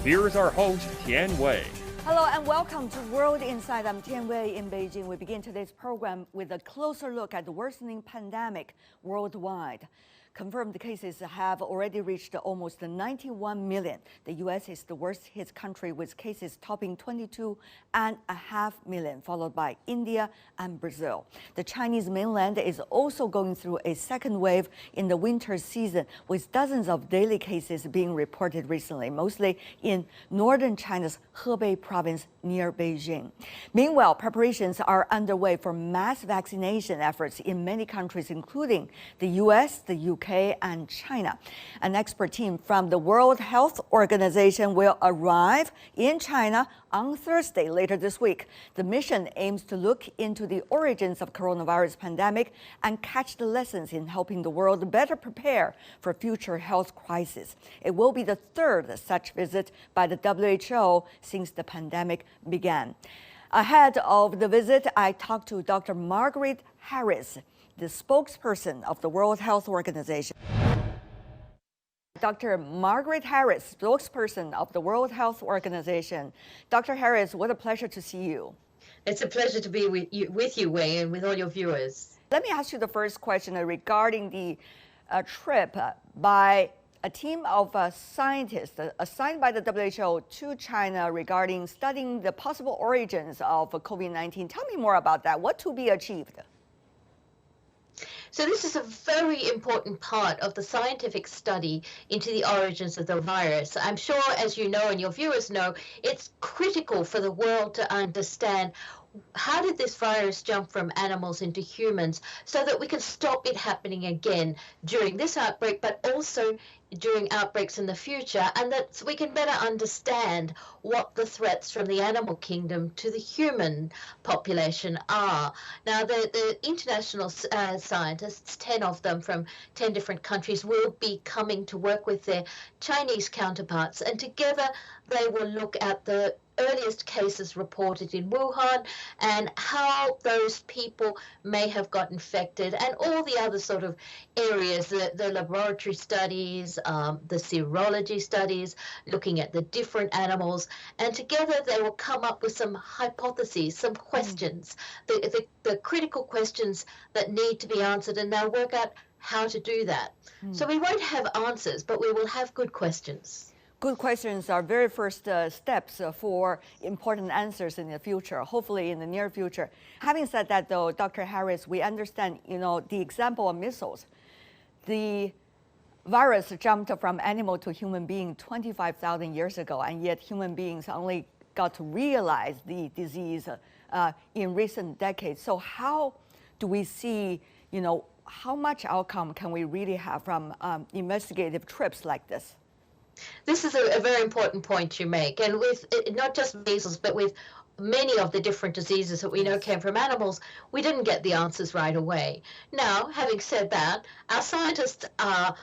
Here's our host, Tian Wei. Hello and welcome to World Insight. I'm Tian Wei in Beijing. We begin today's program with a closer look at the worsening pandemic worldwide. Confirmed cases have already reached almost 91 million. The U.S. is the worst hit country with cases topping 22.5 million, followed by India and Brazil. The Chinese mainland is also going through a second wave in the winter season, with dozens of daily cases being reported recently, mostly in northern China's Hebei province near Beijing. Meanwhile, preparations are underway for mass vaccination efforts in many countries, including the U.S., the UK, and China. An expert team from the World Health Organization will arrive in China on Thursday later this week. The mission aims to look into the origins of coronavirus pandemic and catch the lessons in helping the world better prepare for future health crises. It will be the third such visit by the WHO since the pandemic began. Ahead of the visit, I talked to Dr. Margaret Harris, the spokesperson of the World Health Organization. Dr. Margaret Harris, spokesperson of the World Health Organization. Dr. Harris, what a pleasure to see you. It's a pleasure to be with you, Wei, and with all your viewers. Let me ask you the first question regarding the trip by a team of scientists assigned by the WHO to China regarding studying the possible origins of COVID-19. Tell me more about that. What to be achieved? So this is a very important part of the scientific study into the origins of the virus. I'm sure, as you know and your viewers know, it's critical for the world to understand how did this virus jump from animals into humans so that we can stop it happening again during this outbreak, but also during outbreaks in the future, and that we can better understand what the threats from the animal kingdom to the human population are. Now, the international scientists, 10 of them from 10 different countries, will be coming to work with their Chinese counterparts, and together they will look at the earliest cases reported in Wuhan and how those people may have got infected, and all the other sort of areas, the laboratory studies, the serology studies, looking at the different animals, and together they will come up with some hypotheses, some questions, the critical questions that need to be answered, and they'll work out how to do that. So we won't have answers, but we will have good questions. Good questions are very first steps for important answers in the future, hopefully in the near future. Having said that, though, Dr. Harris, we understand, the example of measles. The virus jumped from animal to human being 25,000 years ago, and yet human beings only got to realize the disease in recent decades. So how do we see, how much outcome can we really have from investigative trips like this? This is a very important point you make, and with not just measles, but with many of the different diseases that we know came from animals, we didn't get the answers right away. Now, having said that, our scientists are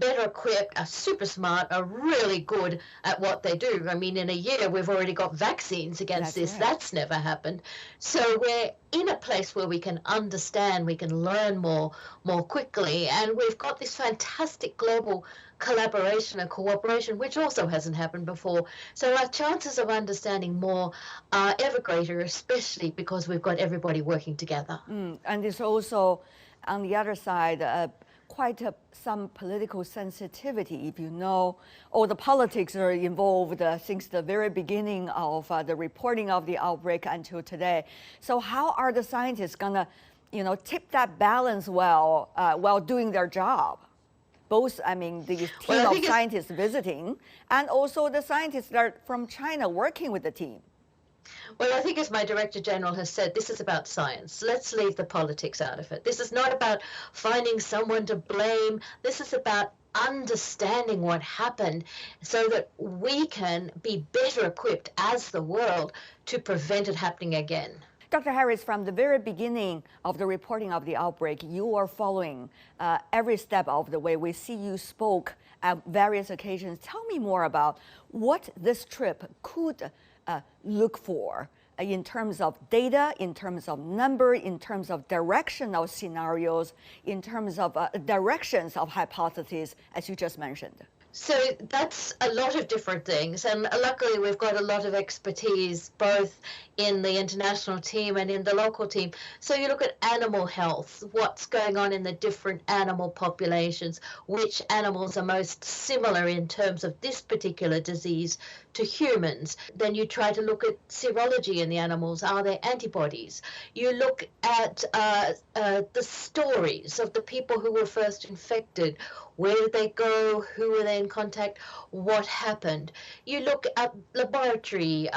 better equipped, are super smart, are really good at what they do. I mean, in a year, we've already got vaccines against this. Right. That's never happened. So we're in a place where we can understand, we can learn more quickly, and we've got this fantastic global collaboration and cooperation, which also hasn't happened before. So our chances of understanding more are ever greater, especially because we've got everybody working together. And it's also, on the other side, quite some political sensitivity, if you know, all the politics are involved since the very beginning of the reporting of the outbreak until today. So how are the scientists gonna, tip that balance well while doing their job? Both, the team of scientists visiting and also the scientists that are from China working with the team. Well, I think, as my Director General has said, this is about science. Let's leave the politics out of it. This is not about finding someone to blame. This is about understanding what happened so that we can be better equipped as the world to prevent it happening again. Dr. Harris, from the very beginning of the reporting of the outbreak, you are following every step of the way. We see you spoke at various occasions. Tell me more about what this trip could look for in terms of data, in terms of number, in terms of directional scenarios, in terms of directions of hypotheses, as you just mentioned. So that's a lot of different things, and luckily we've got a lot of expertise both in the international team and in the local team. So you look at animal health, what's going on in the different animal populations, which animals are most similar in terms of this particular disease to humans. Then you try to look at serology in the animals. Are there antibodies? You look at the stories of the people who were first infected. Where did they go? Who were they in contact? What happened? You look at laboratory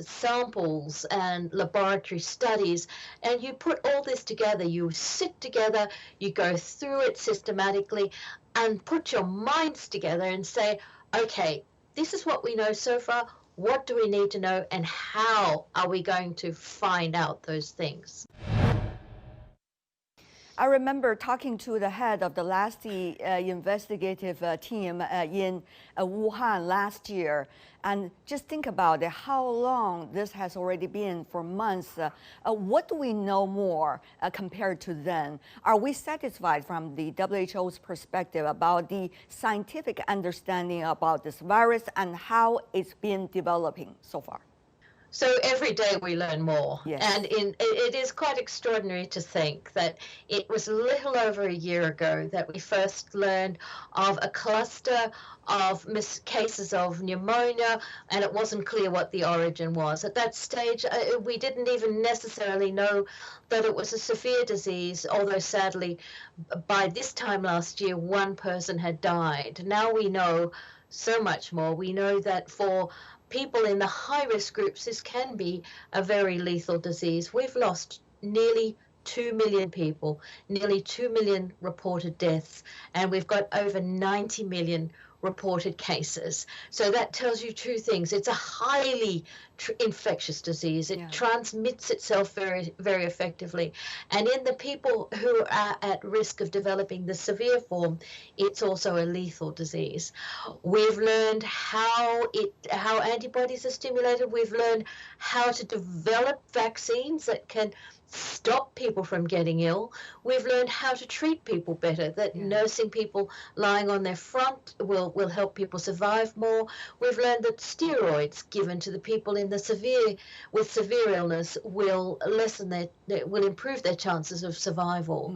samples and laboratory studies, and you put all this together. You sit together, you go through it systematically, and put your minds together and say, okay, this is what we know so far. What do we need to know, and how are we going to find out those things? I remember talking to the head of the LASTI investigative team in Wuhan last year, and just think about it, how long this has already been for months. What do we know more compared to then? Are we satisfied from the WHO's perspective about the scientific understanding about this virus and how it's been developing so far? So every day we learn more. Yes. And it is quite extraordinary to think that it was a little over a year ago that we first learned of a cluster of cases of pneumonia, and it wasn't clear what the origin was. At that stage, we didn't even necessarily know that it was a severe disease, although sadly, by this time last year, one person had died. Now we know so much more. We know that for people in the high-risk groups, this can be a very lethal disease. We've lost nearly 2 million people, nearly 2 million reported deaths, and we've got over 90 million reported cases. So that tells you two things. It's a highly infectious disease. It transmits itself very, very effectively. And in the people who are at risk of developing the severe form, it's also a lethal disease. We've learned how antibodies are stimulated. We've learned how to develop vaccines that can stop people from getting ill. We've learned how to treat people better, that nursing people lying on their front will help people survive more. We've learned that steroids given to the people with severe illness will improve their chances of survival.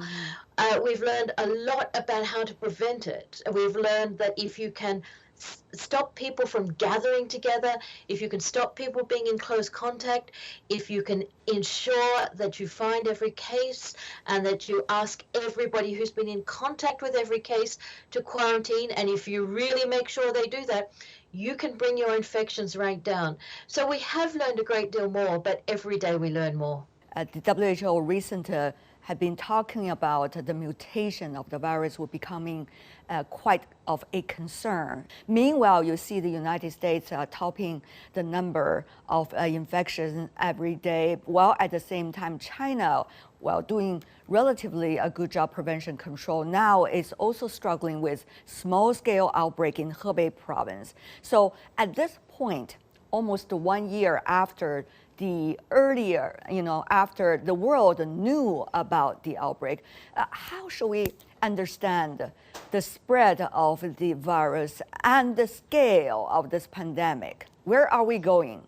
We've learned a lot about how to prevent it. We've learned that if you can stop people from gathering together, if you can stop people being in close contact, if you can ensure that you find every case and that you ask everybody who's been in contact with every case to quarantine, and if you really make sure they do that, you can bring your infections right down. So we have learned a great deal more, but every day we learn more. The WHO recently had been talking about the mutation of the virus were becoming quite of a concern. Meanwhile, you see the United States topping the number of infections every day, while at the same time China, while doing relatively a good job prevention control, now is also struggling with small-scale outbreak in Hebei province. So at this point, almost 1 year after after the world knew about the outbreak, how should we understand the spread of the virus and the scale of this pandemic? Where are we going?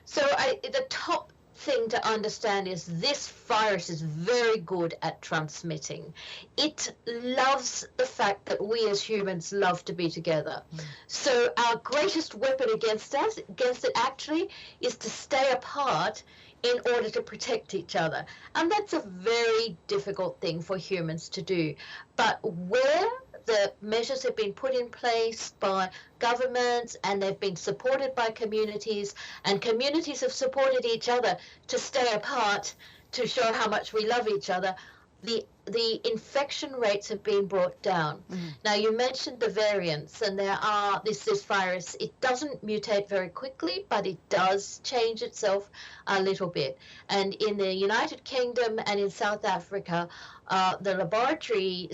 So the top thing to understand is this virus is very good at transmitting. It loves the fact that we as humans love to be together. So our greatest weapon against it actually is to stay apart in order to protect each other. And that's a very difficult thing for humans to do. But where the measures have been put in place by governments and they've been supported by communities, and communities have supported each other to stay apart to show how much we love each other, the infection rates have been brought down. Now, you mentioned the variants, and this virus, it doesn't mutate very quickly, but it does change itself a little bit. And in the United Kingdom and in South Africa, the laboratory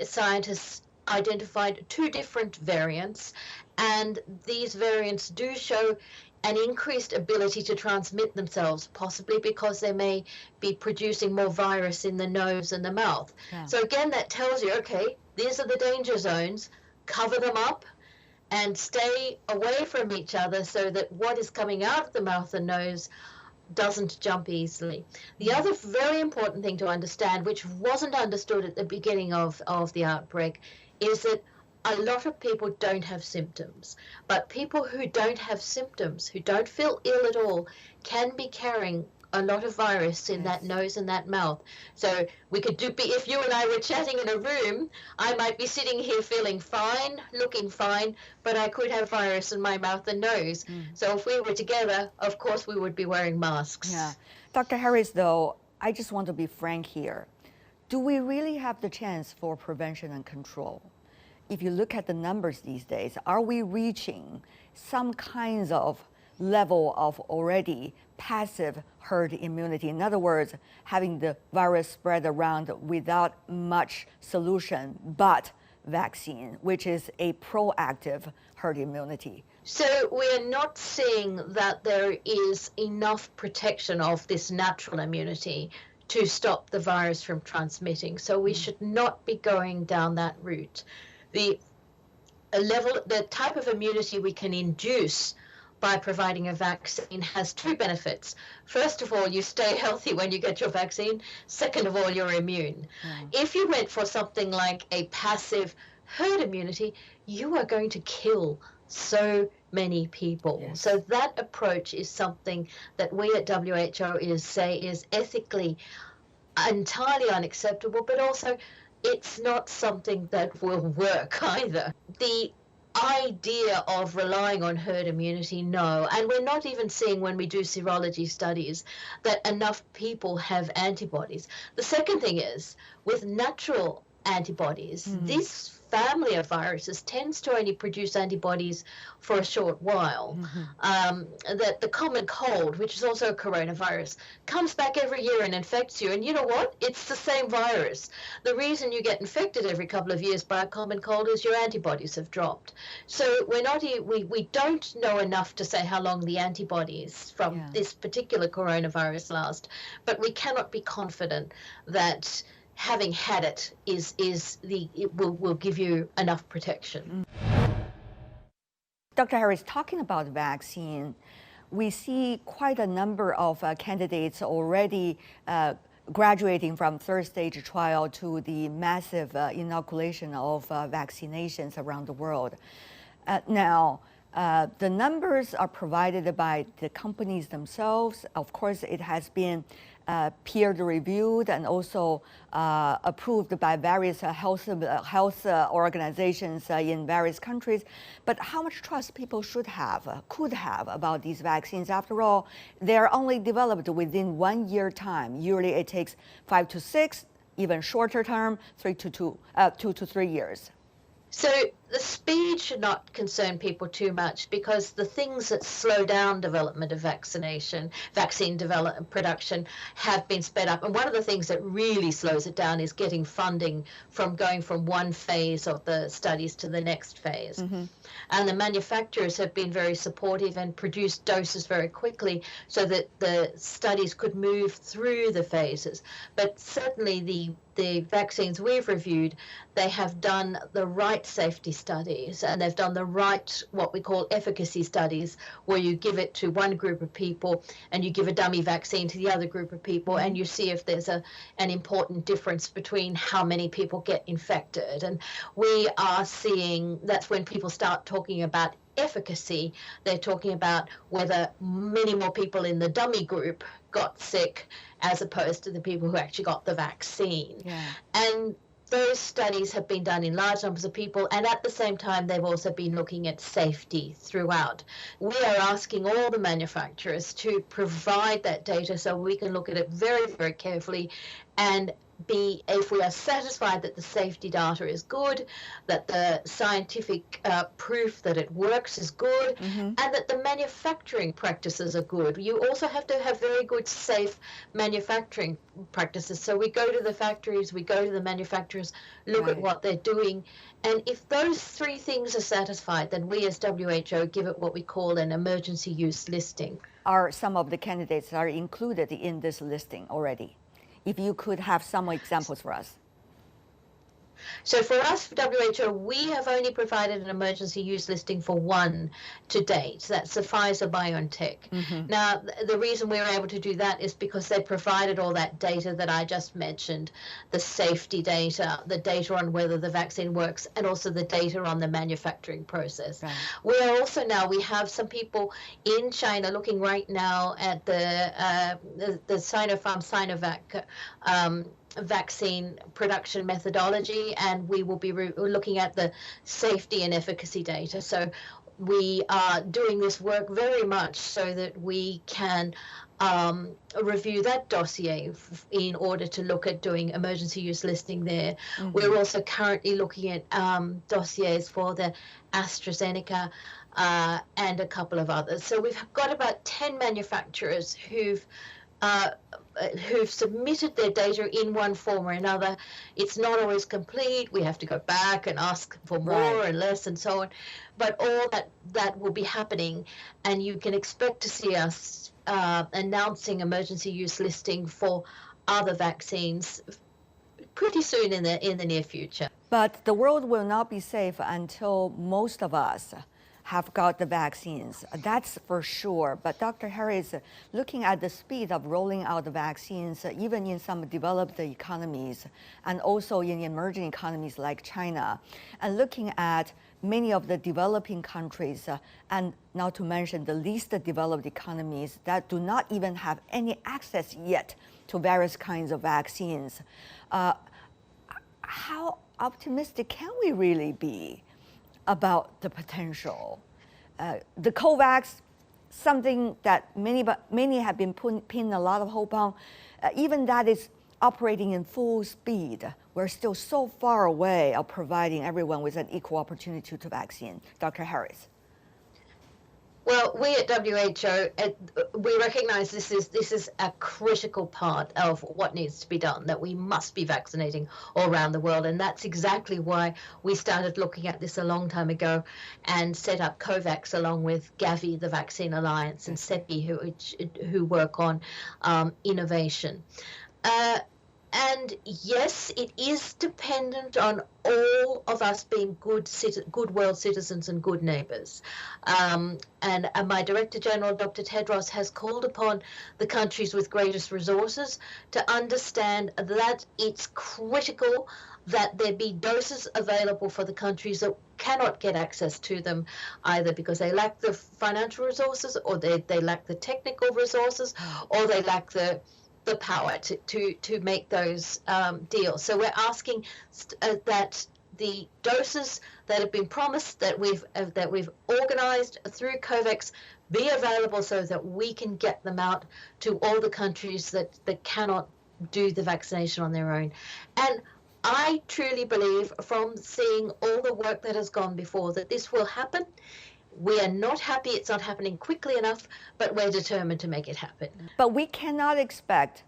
scientists identified 2 different variants, and these variants do show an increased ability to transmit themselves, possibly because they may be producing more virus in the nose and the mouth. So again, that tells you, okay, these are the danger zones, cover them up, and stay away from each other so that what is coming out of the mouth and nose doesn't jump easily. The other very important thing to understand, which wasn't understood at the beginning of the outbreak, is that a lot of people don't have symptoms, but people who don't have symptoms, who don't feel ill at all, can be carrying a lot of virus in that nose and that mouth. So we could if you and I were chatting in a room, I might be sitting here feeling fine, looking fine, but I could have virus in my mouth and nose. So if we were together, of course we would be wearing masks. Yeah. Dr. Harris, though, I just want to be frank here. Do we really have the chance for prevention and control? If you look at the numbers these days, are we reaching some kinds of level of already passive herd immunity? In other words, having the virus spread around without much solution but vaccine, which is a proactive herd immunity. So we're not seeing that there is enough protection of this natural immunity to stop the virus from transmitting. So we should not be going down that route. The type of immunity we can induce by providing a vaccine has two benefits. First of all, you stay healthy when you get your vaccine. Second of all, you're immune. If you went for something like a passive herd immunity, you are going to kill so many people. So that approach is something that we at WHO say is ethically entirely unacceptable, but also it's not something that will work either. The idea of relying on herd immunity, no. And we're not even seeing, when we do serology studies, that enough people have antibodies. The second thing is, with natural antibodies, this family of viruses tends to only produce antibodies for a short while. That the common cold, which is also a coronavirus, comes back every year and infects you. And you know what? It's the same virus. The reason you get infected every couple of years by a common cold is your antibodies have dropped. So we don't know enough to say how long the antibodies from this particular coronavirus last, but we cannot be confident that having had it will give you enough protection. Dr. Harris, talking about vaccine, we see quite a number of candidates already graduating from third stage trial to the massive inoculation of vaccinations around the world. Now, the numbers are provided by the companies themselves. Of course, it has been peer-reviewed and also approved by various health organizations in various countries. But how much trust people could have about these vaccines? After all, they're only developed within 1 year time. Usually it takes 5 to 6, even shorter term, 2 to 3 years. So the speed should not concern people too much, because the things that slow down development of vaccine production have been sped up. And one of the things that really slows it down is getting funding from going from one phase of the studies to the next phase. And the manufacturers have been very supportive and produced doses very quickly so that the studies could move through the phases. But certainly the vaccines we've reviewed, they have done the right safety studies, and they've done the right, what we call efficacy studies, where you give it to one group of people and you give a dummy vaccine to the other group of people, and you see if there's an important difference between how many people get infected. And we are seeing that's when people start talking about efficacy. They're talking about whether many more people in the dummy group got sick as opposed to the people who actually got the vaccine. And those studies have been done in large numbers of people, and at the same time they've also been looking at safety throughout. We are asking all the manufacturers to provide that data so we can look at it very, very carefully, and if we are satisfied that the safety data is good, that the scientific proof that it works is good, and that the manufacturing practices are good. You also have to have very good, safe manufacturing practices. So we go to the factories, we go to the manufacturers, look at what they're doing. And if those three things are satisfied, then we as WHO give it what we call an emergency use listing. Are some of the candidates are included in this listing already? If you could have some examples for us. So for us, for WHO, we have only provided an emergency use listing for one to date. That's the Pfizer-BioNTech. Now, the reason we were able to do that is because they provided all that data that I just mentioned, the safety data, the data on whether the vaccine works, and also the data on the manufacturing process. Right. We're also now, we have some people in China looking right now at the Sinopharm-Sinovac vaccine production methodology, and we will be looking at the safety and efficacy data. So we are doing this work very much so that we can review that dossier in order to look at doing emergency use listing there. We're also currently looking at dossiers for the AstraZeneca and a couple of others. So we've got about 10 manufacturers who've submitted their data in one form or another. It's not always complete. We have to go back and ask for more and less and so on. But all that will be happening, and you can expect to see us announcing emergency use listing for other vaccines pretty soon in the near future. But the world will not be safe until most of us have got the vaccines. That's for sure. But Dr. Harris, looking at the speed of rolling out the vaccines, even in some developed economies and also in emerging economies like China, and looking at many of the developing countries, and not to mention the least developed economies that do not even have any access yet to various kinds of vaccines, how optimistic can we really be about the potential? The COVAX, something that many have been pinning a lot of hope on, even that is operating in full speed. We're still so far away of providing everyone with an equal opportunity to vaccine. Dr. Harris. Well, we at WHO, we recognize this is a critical part of what needs to be done, that we must be vaccinating all around the world. And that's exactly why we started looking at this a long time ago and set up COVAX along with Gavi, the Vaccine Alliance, and CEPI, who work on innovation. And yes, it is dependent on all of us being good world citizens and good neighbors. And my Director General, Dr. Tedros, has called upon the countries with greatest resources to understand that it's critical that there be doses available for the countries that cannot get access to them, either because they lack the financial resources, or they lack the technical resources, or they lack the power to make those deals. So we're asking that the doses that have been promised, that we've organized through COVAX, be available so that we can get them out to all the countries that cannot do the vaccination on their own. And I truly believe, from seeing all the work that has gone before, that this will happen. We are not happy it's not happening quickly enough, but we're determined to make it happen. But we cannot expect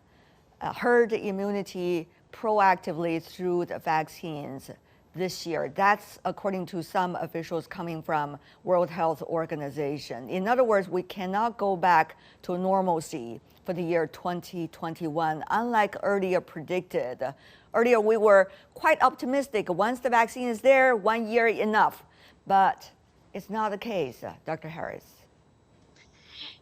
herd immunity proactively through the vaccines this year. That's according to some officials coming from World Health Organization. In other words, we cannot go back to normalcy for the year 2021, unlike earlier predicted. Earlier, we were quite optimistic. Once the vaccine is there, 1 year enough. But it's not the case, Dr. Harris.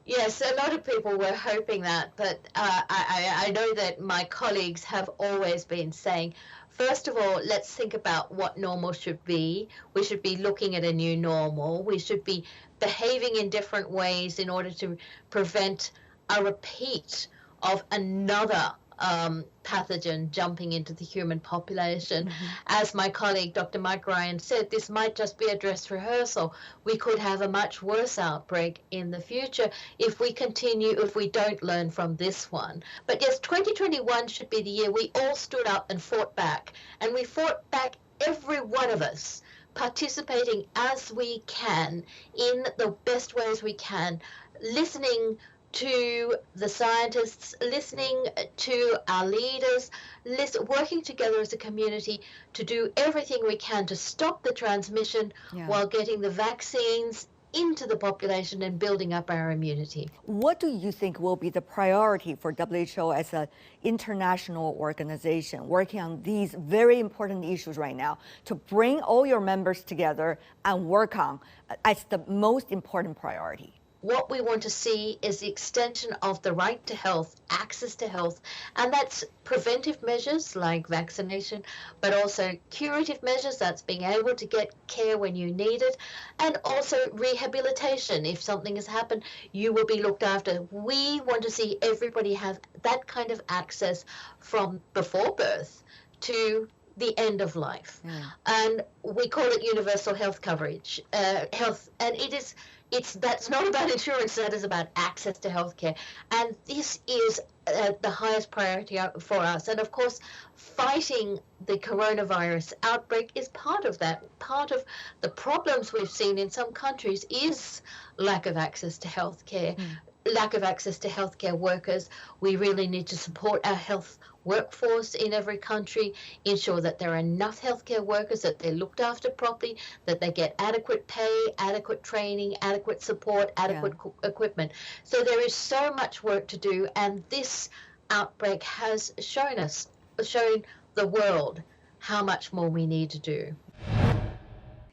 Yes, a lot of people were hoping that, but I know that my colleagues have always been saying, first of all, let's think about what normal should be. We should be looking at a new normal. We should be behaving in different ways in order to prevent a repeat of another pathogen jumping into the human population. As my colleague, Dr. Mike Ryan, said, this might just be a dress rehearsal. We could have a much worse outbreak in the future if we don't learn from this one. But yes, 2021 should be the year we all stood up and fought back. And we fought back, every one of us, participating as we can in the best ways we can, listening to the scientists, listening to our leaders, working together as a community to do everything we can to stop the transmission while getting the vaccines into the population and building up our immunity. What do you think will be the priority for WHO as an international organization working on these very important issues right now to bring all your members together and work on as the most important priority? What we want to see is the extension of the right to health, access to health, and that's preventive measures like vaccination, but also curative measures, that's being able to get care when you need it, and also rehabilitation. If something has happened, you will be looked after. We want to see everybody have that kind of access from before birth to the end of life. And we call it universal health coverage, and that's not about insurance, that is about access to healthcare. And this is the highest priority for us. And of course, fighting the coronavirus outbreak is part of that. Part of the problems we've seen in some countries is lack of access to healthcare, lack of access to healthcare workers. We really need to support our health workforce in every country, ensure that there are enough healthcare workers, that they're looked after properly, that they get adequate pay, adequate training, adequate support, adequate equipment. So there is so much work to do, and this outbreak has shown the world how much more we need to do.